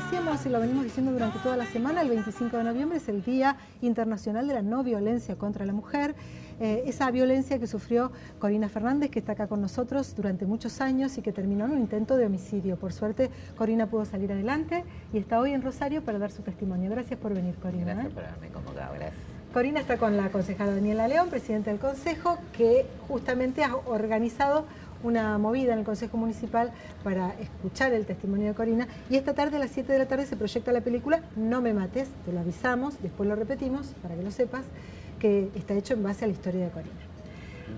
decíamos y lo venimos diciendo durante toda la semana, el 25 de noviembre es el Día Internacional de la No Violencia contra la Mujer. Esa violencia que sufrió Corina Fernández, que está acá con nosotros durante muchos años y que terminó en un intento de homicidio. Por suerte, Corina pudo salir adelante y está hoy en Rosario para dar su testimonio. Gracias por venir, Corina. Gracias por haberme convocado, gracias. Corina está con la concejala Daniela León, presidenta del Consejo, que justamente ha organizado una movida en el Consejo Municipal para escuchar el testimonio de Corina, y esta tarde a las 7 de la tarde se proyecta la película No me mates, te lo avisamos, después lo repetimos para que lo sepas, que está hecho en base a la historia de Corina.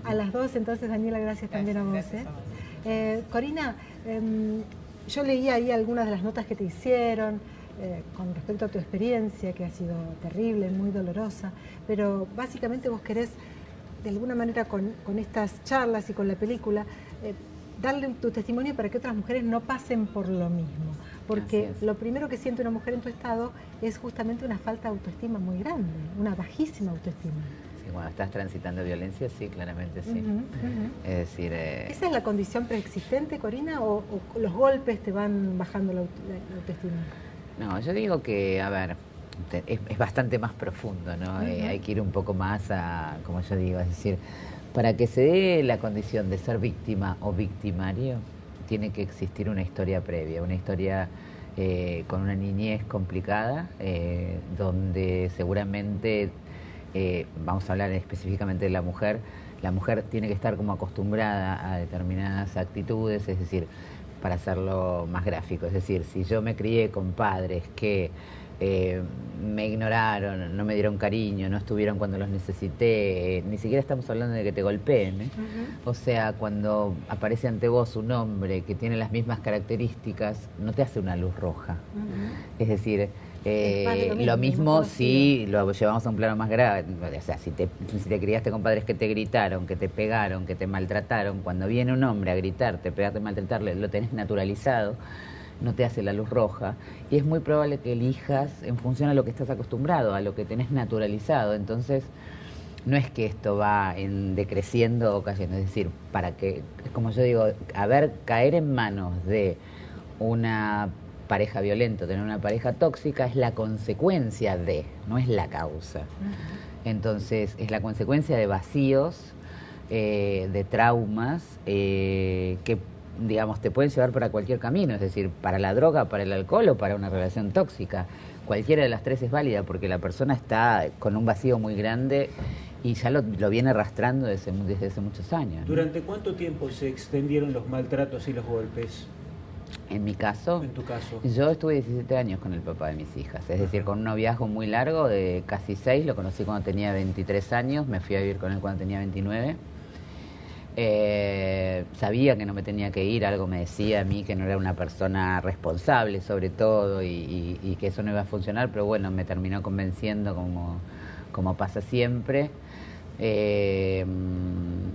A las 2 entonces, Daniela, gracias también a vos. Corina, yo leí ahí algunas de las notas que te hicieron con respecto a tu experiencia, que ha sido terrible, muy dolorosa, pero básicamente vos querés, de alguna manera, con estas charlas y con la película, darle tu testimonio para que otras mujeres no pasen por lo mismo. Porque lo primero que siente una mujer en tu estado es justamente una falta de autoestima muy grande, una bajísima autoestima. Sí, cuando estás transitando violencia, sí, claramente sí. Es decir... ¿Esa es la condición preexistente, Corina, o los golpes te van bajando la autoestima? No, yo digo que, a ver, es bastante más profundo, ¿no? Hay que ir un poco más a, como yo digo, es decir, para que se dé la condición de ser víctima o victimario, tiene que existir una historia previa, una historia con una niñez complicada, donde seguramente, vamos a hablar específicamente de la mujer tiene que estar como acostumbrada a determinadas actitudes, es decir, para hacerlo más gráfico, es decir, si yo me crié con padres que me ignoraron, no me dieron cariño, no estuvieron cuando los necesité, ni siquiera estamos hablando de que te golpeen, o sea, cuando aparece ante vos un hombre que tiene las mismas características, no te hace una luz roja. Es decir, lo mismo si lo llevamos a un plano más grave, o sea, si te criaste con padres que te gritaron, que te pegaron, que te maltrataron, cuando viene un hombre a gritarte, pegarte, maltratarle, lo tenés naturalizado, no te hace la luz roja, y es muy probable que elijas en función a lo que estás acostumbrado, a lo que tenés naturalizado. Entonces, no es que esto va decreciendo o cayendo, es decir, para que, como yo digo, caer en manos de una pareja violenta, tener una pareja tóxica, es la consecuencia de, no es la causa. Entonces, es la consecuencia de vacíos, de traumas, que digamos, te pueden llevar para cualquier camino, es decir, para la droga, para el alcohol o para una relación tóxica. Cualquiera de las tres es válida porque la persona está con un vacío muy grande y ya lo viene arrastrando desde hace muchos años, ¿no? ¿Durante cuánto tiempo se extendieron los maltratos y los golpes? En mi caso, en tu caso, yo estuve 17 años con el papá de mis hijas, es decir, con un noviazgo muy largo de casi 6, lo conocí cuando tenía 23 años, me fui a vivir con él cuando tenía 29. Sabía que no me tenía que ir, algo me decía a mí que no era una persona responsable sobre todo y que eso no iba a funcionar, pero bueno, me terminó convenciendo como pasa siempre.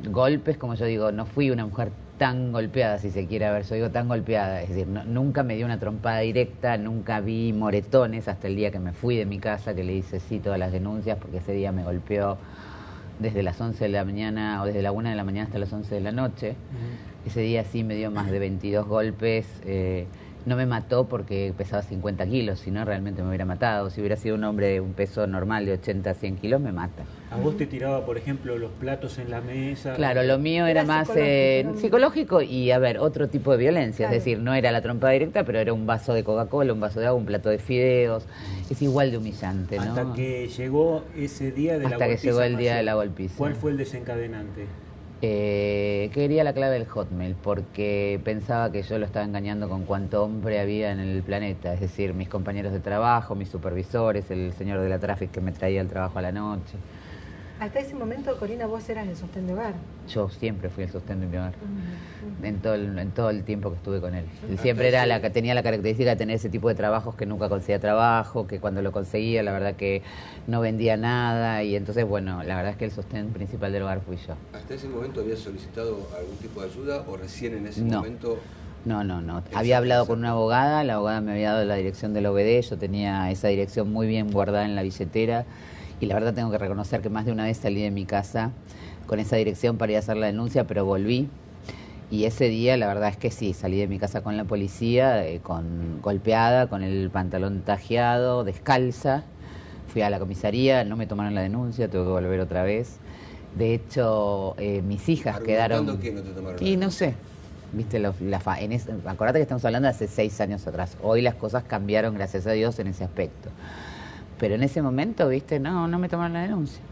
Golpes, como yo digo, no fui una mujer tan golpeada, si se quiere ver, yo digo tan golpeada, es decir, nunca me dio una trompada directa, nunca vi moretones hasta el día que me fui de mi casa, que le hice sí todas las denuncias, porque ese día me golpeó desde las 11 de la mañana o desde la 1 de la mañana hasta las 11 de la noche. Ese día sí me dio más de 22 golpes. No me mató porque pesaba 50 kilos, si no realmente me hubiera matado. Si hubiera sido un hombre de un peso normal de 80 a 100 kilos, me mata. ¿A vos te tiraba, por ejemplo, los platos en la mesa? Claro, lo mío era más psicológico y, a ver, otro tipo de violencia. Claro. Es decir, no era la trompada directa, pero era un vaso de Coca-Cola, un vaso de agua, un plato de fideos. Es igual de humillante, ¿no? Hasta que llegó ese día de la golpiza. Hasta que llegó el día de la golpiza. ¿Cuál fue el desencadenante? Quería la clave del Hotmail porque pensaba que yo lo estaba engañando con cuánto hombre había en el planeta, es decir, mis compañeros de trabajo, mis supervisores, el señor de la tráfico que me traía al trabajo a la noche. Hasta ese momento, Corina, vos eras el sostén de hogar. Yo siempre fui el sostén de mi hogar, en todo el tiempo que estuve con él. Él siempre tenía la característica de tener ese tipo de trabajos que nunca conseguía trabajo, que cuando lo conseguía, la verdad que no vendía nada, y entonces, bueno, la verdad es que el sostén principal del hogar fui yo. ¿Hasta ese momento habías solicitado algún tipo de ayuda o recién en ese momento? No. Había hablado con una abogada, la abogada me había dado la dirección del OBD, yo tenía esa dirección muy bien guardada en la billetera, y la verdad tengo que reconocer que más de una vez salí de mi casa con esa dirección para ir a hacer la denuncia, pero volví Y ese día la verdad es que sí, salí de mi casa con la policía, golpeada, con el pantalón tajeado, descalza. Fui a la comisaría, no me tomaron la denuncia, tuve que volver otra vez. De hecho, mis hijas quedaron... ¿Argumentando que no te tomaron la Y no denuncia? sé, viste, acordate que estamos hablando de hace 6 años atrás. Hoy las cosas cambiaron, gracias a Dios, en ese aspecto. Pero en ese momento, viste, no me tomaron la denuncia.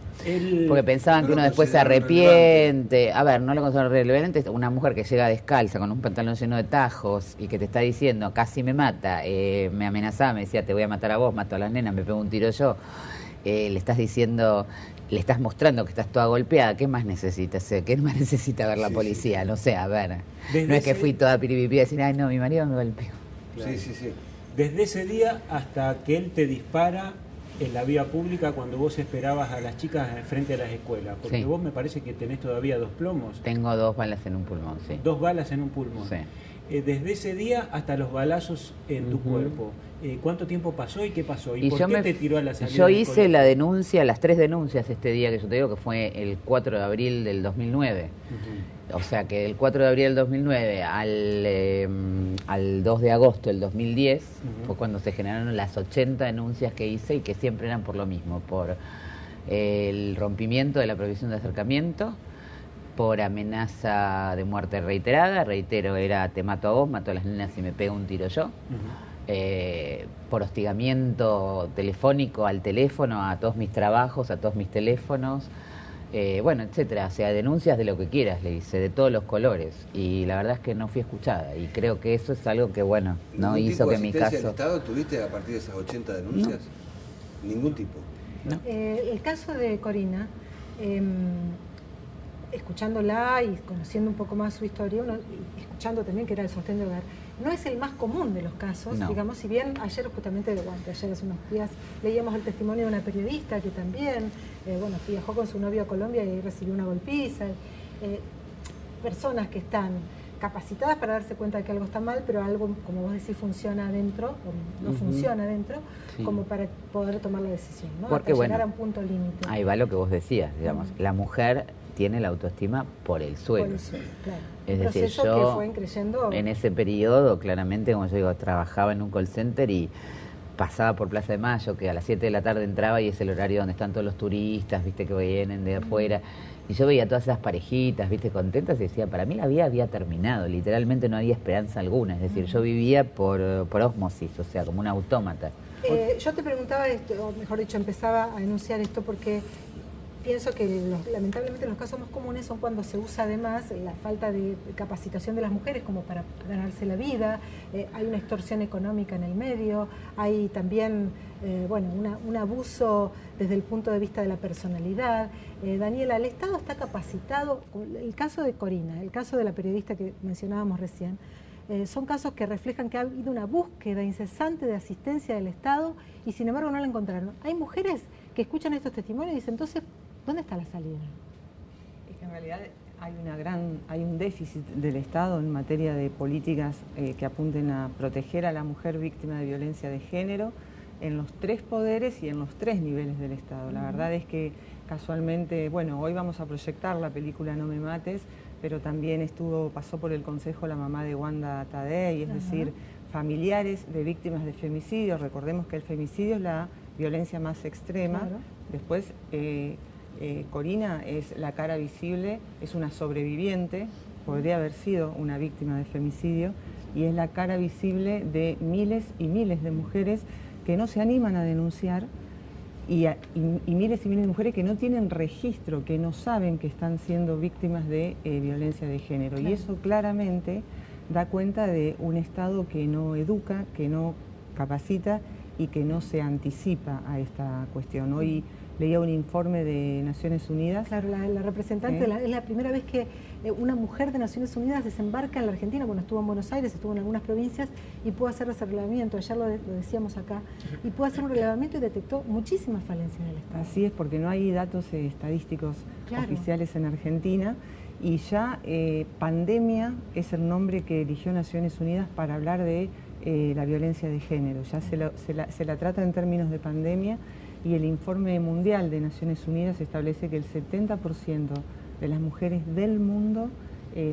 Porque pensaban que uno después se arrepiente. A ver, no lo considero relevante. Una mujer que llega descalza con un pantalón lleno de tajos y que te está diciendo, casi me mata, me amenazaba, me decía, te voy a matar a vos, mato a las nenas, me pego un tiro yo. Le estás diciendo, le estás mostrando que estás toda golpeada. ¿Qué más necesitas? ¿Qué más necesita ver la policía? No sé, a ver. No es que fui toda piripipí a decir, ay no, mi marido me golpeó. Claro. Sí. Desde ese día hasta que él te dispara en la vía pública cuando vos esperabas a las chicas frente a las escuelas, porque Sí. vos me parece que tenés todavía 2 plomos. Tengo 2 balas en un pulmón, sí. 2 balas en un pulmón. Sí. Desde ese día hasta los balazos en tu cuerpo, ¿cuánto tiempo pasó y qué pasó? ¿Y por qué te tiró a la salida Yo del hice colegio? la denuncia, las 3 denuncias este día que yo te digo, que fue el 4 de abril del 2009. O sea que del 4 de abril del 2009 al 2 de agosto del 2010 fue cuando se generaron las 80 denuncias que hice y que siempre eran por lo mismo, por el rompimiento de la prohibición de acercamiento, por amenaza de muerte reiterada, reitero, era te mato a vos, mato a las nenas y me pego un tiro yo. Por hostigamiento telefónico al teléfono, a todos mis trabajos, a todos mis teléfonos, bueno, etcétera. O sea, denuncias de lo que quieras, le hice, de todos los colores. Y la verdad es que no fui escuchada. Y creo que eso es algo que, bueno, no hizo que mi caso... ¿Ningún tipo de asistencia del Estado tuviste a partir de esas 80 denuncias? No. Ningún tipo. No. El caso de Corina, escuchándola y conociendo un poco más su historia, y escuchando también que era el sostén del hogar, no es el más común de los casos, No. digamos, si bien ayer justamente, ayer hace unos días leíamos el testimonio de una periodista que también, viajó con su novio a Colombia y recibió una golpiza, personas que están capacitadas para darse cuenta de que algo está mal, pero algo, como vos decís, funciona adentro, o no funciona adentro, Sí. como para poder tomar la decisión, ¿no? Porque, hasta llegar bueno, a un punto límite. Ahí va lo que vos decías, digamos, la mujer tiene la autoestima por el suelo. Por el suelo, claro. Es Un decir, proceso yo que fue creyendo... en ese periodo, claramente, como yo digo, trabajaba en un call center y pasaba por Plaza de Mayo, que a las 7 de la tarde entraba y es el horario donde están todos los turistas, viste, que vienen de afuera. Y yo veía todas esas parejitas, viste, contentas y decía, para mí la vida había terminado, literalmente no había esperanza alguna. Es decir, yo vivía por ósmosis, o sea, como un autómata. Yo te preguntaba esto, o mejor dicho, empezaba a enunciar esto porque pienso que lamentablemente los casos más comunes son cuando se usa además la falta de capacitación de las mujeres como para ganarse la vida, hay una extorsión económica en el medio, hay también un abuso desde el punto de vista de la personalidad. Daniela, ¿el Estado está capacitado? El caso de Corina, el caso de la periodista que mencionábamos recién, son casos que reflejan que ha habido una búsqueda incesante de asistencia del Estado y sin embargo no la encontraron. Hay mujeres que escuchan estos testimonios y dicen, entonces, ¿dónde está la salida? Es que en realidad hay un déficit del Estado en materia de políticas que apunten a proteger a la mujer víctima de violencia de género en los 3 poderes y en los 3 niveles del Estado. La verdad es que casualmente, hoy vamos a proyectar la película No me mates, pero también pasó por el Consejo la mamá de Wanda Tadei, es decir, familiares de víctimas de femicidio. Recordemos que el femicidio es la violencia más extrema. Claro. Después, Corina es la cara visible, es una sobreviviente, podría haber sido una víctima de femicidio, y es la cara visible de miles y miles de mujeres que no se animan a denunciar, y miles y miles de mujeres que no tienen registro, que no saben que están siendo víctimas de violencia de género. Claro. Y eso claramente da cuenta de un Estado que no educa, que no capacita y que no se anticipa a esta cuestión. Hoy leía un informe de Naciones Unidas. Claro, la representante, es la primera vez que una mujer de Naciones Unidas desembarca en la Argentina. Bueno, estuvo en Buenos Aires, estuvo en algunas provincias y pudo hacer ese relevamiento, ayer lo decíamos acá, y pudo hacer un relevamiento y detectó muchísimas falencias del Estado. Así es, porque no hay datos estadísticos oficiales en Argentina, y ya pandemia es el nombre que eligió Naciones Unidas para hablar de la violencia de género. Ya se la trata en términos de pandemia, y el informe mundial de Naciones Unidas establece que el 70% de las mujeres del mundo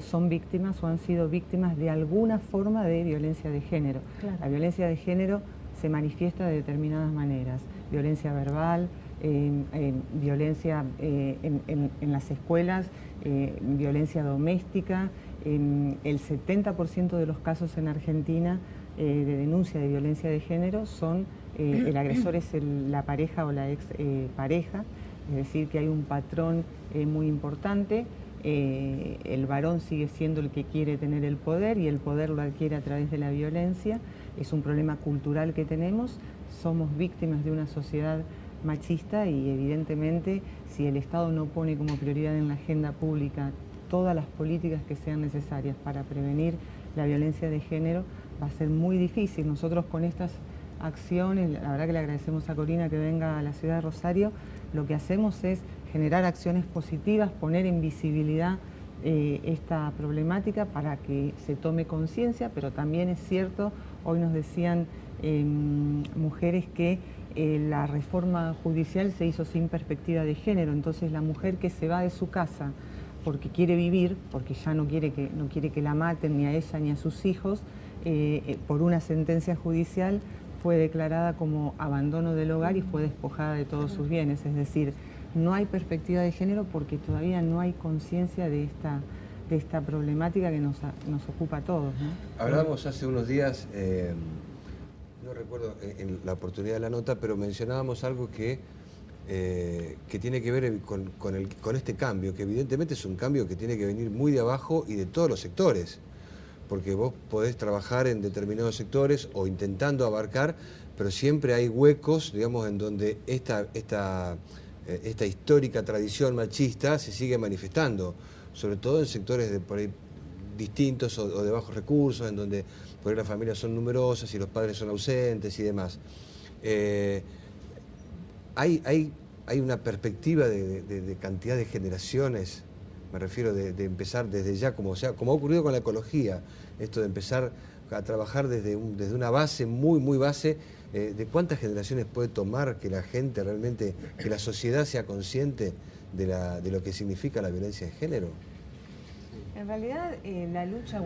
son víctimas o han sido víctimas de alguna forma de violencia de género. Claro. La violencia de género se manifiesta de determinadas maneras: violencia verbal, violencia en las escuelas, violencia doméstica. El 70% de los casos en Argentina de denuncia de violencia de género son, el agresor es la pareja o la ex pareja, es decir, que hay un patrón muy importante. El varón sigue siendo el que quiere tener el poder y el poder lo adquiere a través de la violencia. Es un problema cultural que tenemos, somos víctimas de una sociedad machista y evidentemente si el Estado no pone como prioridad en la agenda pública todas las políticas que sean necesarias para prevenir la violencia de género, va a ser muy difícil. Nosotros con estas acciones, la verdad que le agradecemos a Corina que venga a la ciudad de Rosario, lo que hacemos es generar acciones positivas, poner en visibilidad esta problemática para que se tome conciencia, pero también es cierto, hoy nos decían mujeres que la reforma judicial se hizo sin perspectiva de género, entonces la mujer que se va de su casa porque quiere vivir, porque ya no quiere que la maten ni a ella ni a sus hijos, por una sentencia judicial fue declarada como abandono del hogar y fue despojada de todos sus bienes. Es decir, no hay perspectiva de género porque todavía no hay conciencia de esta problemática que nos ocupa a todos, ¿no? Hablábamos hace unos días, no recuerdo en la oportunidad de la nota, pero mencionábamos algo que tiene que ver con este cambio, que evidentemente es un cambio que tiene que venir muy de abajo y de todos los sectores, porque vos podés trabajar en determinados sectores o intentando abarcar, pero siempre hay huecos, digamos, en donde esta histórica tradición machista se sigue manifestando, sobre todo en sectores por ahí distintos o de bajos recursos, en donde por ahí las familias son numerosas y los padres son ausentes y demás. Hay una perspectiva de cantidad de generaciones, me refiero de empezar desde ya, como ha ocurrido con la ecología, esto de empezar a trabajar desde una base, muy base, de cuántas generaciones puede tomar que la gente realmente, que la sociedad sea consciente de lo que significa la violencia de género. En realidad, la lucha,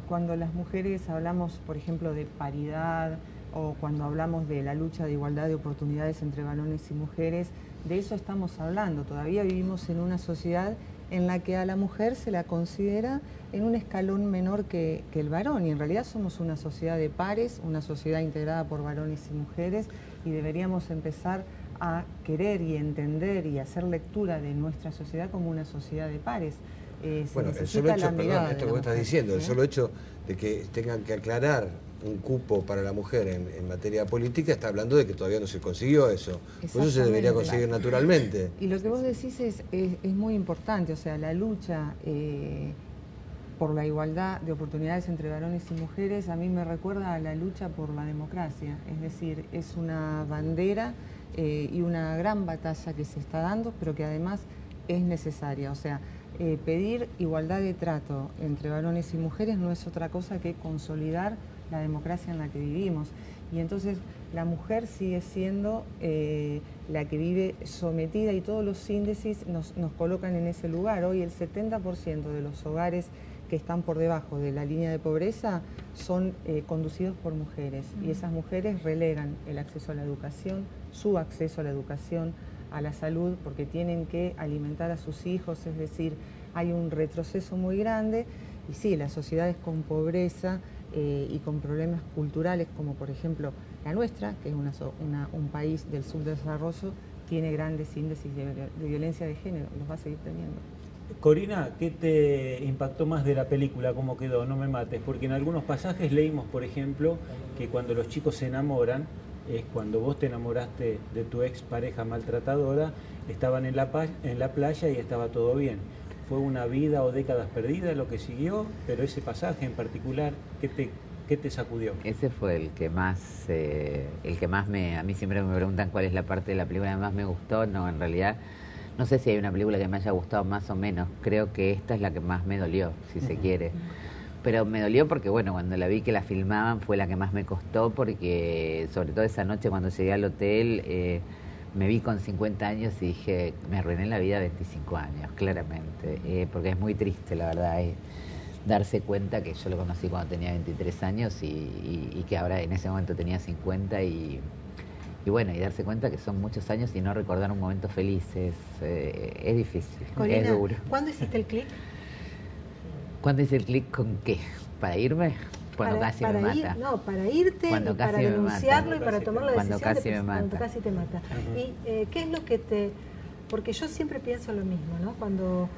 cuando las mujeres hablamos, por ejemplo, de paridad, o cuando hablamos de la lucha de igualdad de oportunidades entre varones y mujeres, de eso estamos hablando. Todavía vivimos en una sociedad en la que a la mujer se la considera en un escalón menor que el varón, y en realidad somos una sociedad de pares, una sociedad integrada por varones y mujeres, y deberíamos empezar a querer y entender y hacer lectura de nuestra sociedad como una sociedad de pares. Bueno, el solo hecho, perdón, esto que vos estás diciendo, el solo hecho de que tengan que aclarar un cupo para la mujer en materia política, está hablando de que todavía no se consiguió eso. Por eso se debería conseguir naturalmente. Y lo que vos decís es muy importante, o sea, la lucha por la igualdad de oportunidades entre varones y mujeres a mí me recuerda a la lucha por la democracia, es decir, es una bandera y una gran batalla que se está dando, pero que además es necesaria, o sea, pedir igualdad de trato entre varones y mujeres no es otra cosa que consolidar la democracia en la que vivimos. Y entonces la mujer sigue siendo la que vive sometida y todos los índices nos colocan en ese lugar. Hoy el 70% de los hogares que están por debajo de la línea de pobreza son conducidos por mujeres y esas mujeres relegan el acceso a la educación, su acceso a la educación, a la salud, porque tienen que alimentar a sus hijos, es decir, hay un retroceso muy grande y sí, las sociedades con pobreza y con problemas culturales como por ejemplo la nuestra, que es un país del subdesarrollo, tiene grandes índices de violencia de género, los va a seguir teniendo. Corina, ¿qué te impactó más de la película? ¿Cómo quedó? No me mates, porque en algunos pasajes leímos, por ejemplo, que cuando los chicos se enamoran, es cuando vos te enamoraste de tu ex pareja maltratadora, estaban en la playa y estaba todo bien. Fue una vida o décadas perdidas lo que siguió, pero ese pasaje en particular, ¿qué te sacudió? Ese fue el que más a mí siempre me preguntan cuál es la parte de la película que más me gustó. No, en realidad, no sé si hay una película que me haya gustado más o menos. Creo que esta es la que más me dolió, si se quiere. Pero me dolió porque, bueno, cuando la vi que la filmaban fue la que más me costó porque, sobre todo esa noche cuando llegué al hotel, me vi con 50 años y dije, me arruiné la vida a 25 años, claramente, porque es muy triste, la verdad, darse cuenta que yo lo conocí cuando tenía 23 años y que ahora en ese momento tenía 50 y bueno, y darse cuenta que son muchos años y no recordar un momento feliz es difícil, Corina, es duro. ¿cuándo hiciste el clic? ¿Cuándo hice el clic con qué? ¿Para irme? Cuando casi me mata. No, para irte, cuando y para casi me denunciarlo mata. y para tomar la Cuando decisión casi me mata. cuando casi te mata. ¿Y qué es lo que te...? Porque yo siempre pienso lo mismo, ¿no? Cuando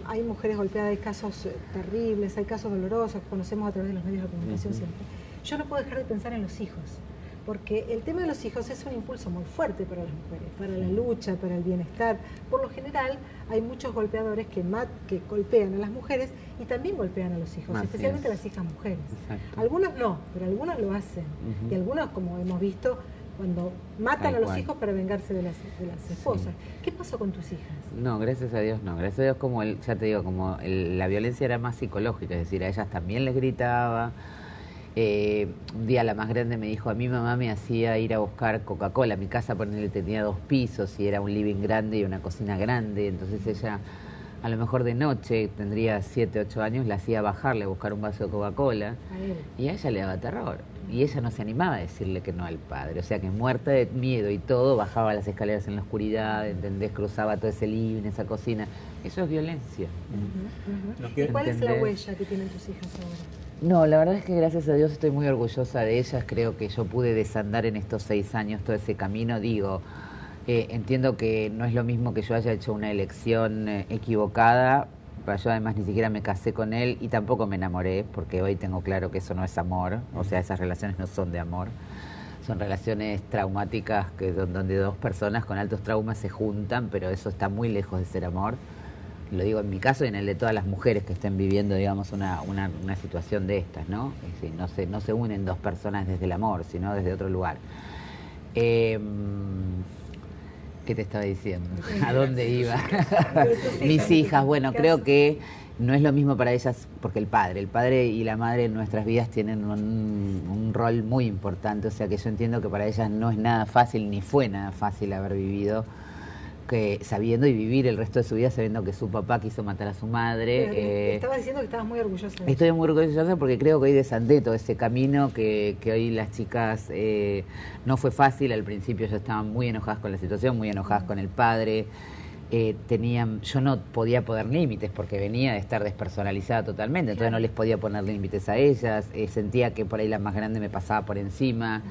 hay mujeres golpeadas, hay casos terribles, hay casos dolorosos que conocemos a través de los medios de comunicación siempre. Yo no puedo dejar de pensar en los hijos. Porque el tema de los hijos es un impulso muy fuerte para las mujeres, para la lucha, para el bienestar. Por lo general, hay muchos golpeadores que golpean a las mujeres y también golpean a los hijos, especialmente a las hijas mujeres. Exacto. Algunos no, pero algunos lo hacen. Y algunos, como hemos visto, cuando matan a los hijos para vengarse de las esposas. Sí. ¿Qué pasó con tus hijas? No, gracias a Dios no. Gracias a Dios, como ya te digo, la violencia era más psicológica, es decir, a ellas también les gritaba. Un día la más grande me dijo, a mi mamá me hacía ir a buscar Coca-Cola. Mi casa, ponele, tenía 2 pisos y era un living grande y una cocina grande. Entonces ella, a lo mejor de noche, tendría 7, 8 años, la hacía bajarle a buscar un vaso de Coca-Cola. Y a ella le daba terror. Y ella no se animaba a decirle que no al padre. O sea que muerta de miedo y todo, bajaba las escaleras en la oscuridad, ¿entendés? Cruzaba todo ese living, esa cocina. Eso es violencia. ¿Y cuál es la huella que tienen tus hijas ahora? No, la verdad es que gracias a Dios estoy muy orgullosa de ellas. Creo que yo pude desandar en estos 6 años todo ese camino. Digo, entiendo que no es lo mismo que yo haya hecho una elección equivocada. Pero yo además ni siquiera me casé con él y tampoco me enamoré, porque hoy tengo claro que eso no es amor. O sea, esas relaciones no son de amor. Son relaciones traumáticas donde 2 personas con altos traumas se juntan, pero eso está muy lejos de ser amor. Lo digo en mi caso y en el de todas las mujeres que estén viviendo, digamos, una situación de estas, ¿no? Es decir, no se unen 2 personas desde el amor, sino desde otro lugar. ¿Qué te estaba diciendo? ¿A dónde iba? Mis hijas, bueno, creo que no es lo mismo para ellas, porque el padre y la madre en nuestras vidas tienen un rol muy importante, o sea que yo entiendo que para ellas no es nada fácil, ni fue nada fácil haber vivido sabiendo y vivir el resto de su vida sabiendo que su papá quiso matar a su madre. Estabas diciendo que estabas muy orgullosa de Estoy muy orgullosa porque creo que hoy desandé todo ese camino que hoy las chicas no fue fácil. Al principio ya estaban muy enojadas con la situación, muy enojadas con el padre. Yo no podía poner límites porque venía de estar despersonalizada totalmente, entonces no les podía poner límites a ellas. Sentía que por ahí la más grande me pasaba por encima.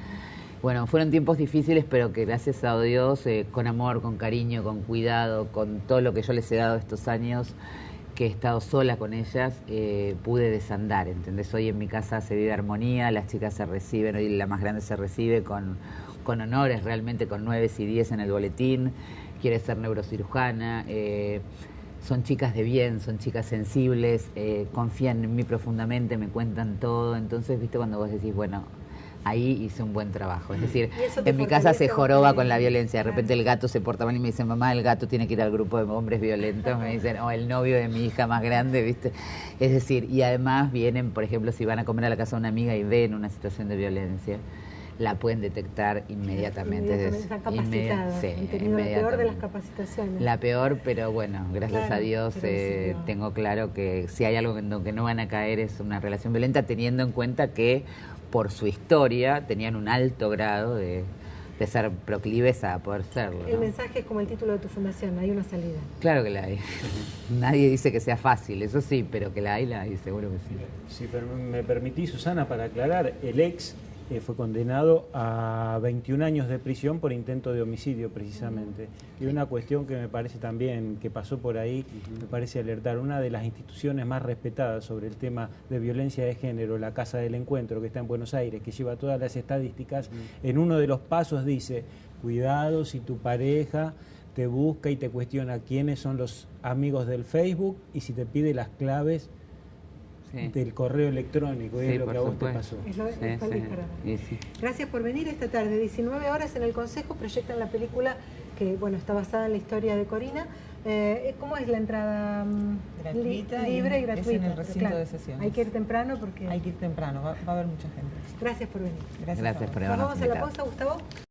Bueno, fueron tiempos difíciles, pero que gracias a Dios, con amor, con cariño, con cuidado, con todo lo que yo les he dado estos años, que he estado sola con ellas, pude desandar, ¿entendés? Hoy en mi casa se vive armonía, las chicas se reciben, hoy la más grande se recibe con honores, realmente con 9 y 10 en el boletín, quiere ser neurocirujana, son chicas de bien, son chicas sensibles, confían en mí profundamente, me cuentan todo, entonces, viste, cuando vos decís, bueno, ahí hice un buen trabajo. Es decir, en mi casa se joroba con la violencia. De repente el gato se porta mal y me dice, mamá, el gato tiene que ir al grupo de hombres violentos. Me dicen, o el novio de mi hija más grande, ¿viste? Es decir, y además vienen, por ejemplo, si van a comer a la casa de una amiga y ven una situación de violencia, la pueden detectar inmediatamente. Están capacitadas, han tenido la peor de las capacitaciones. La peor, pero bueno, gracias a Dios tengo claro que si hay algo en lo que no van a caer es una relación violenta, teniendo en cuenta que por su historia tenían un alto grado de ser proclives a poder serlo, ¿no? El mensaje es como el título de tu fundación, hay una salida. Claro que la hay. Nadie dice que sea fácil, eso sí, pero que la hay, seguro que sí. Si me permitís, Susana, para aclarar, el ex fue condenado a 21 años de prisión por intento de homicidio, precisamente. Y una cuestión que me parece también, que pasó por ahí, me parece alertar, una de las instituciones más respetadas sobre el tema de violencia de género, la Casa del Encuentro, que está en Buenos Aires, que lleva todas las estadísticas, en uno de los pasos dice, cuidado si tu pareja te busca y te cuestiona quiénes son los amigos del Facebook y si te pide las claves del correo electrónico, es lo que a vos te pasó. Gracias por venir esta tarde. 19 horas en el Consejo proyectan la película que está basada en la historia de Corina. ¿Cómo es la entrada? Gratuita, libre y gratuita. Es en el recinto de sesiones. Hay que ir temprano porque... Hay que ir temprano, va a haber mucha gente. Gracias por venir. Gracias por Nos vamos a la pausa, Gustavo.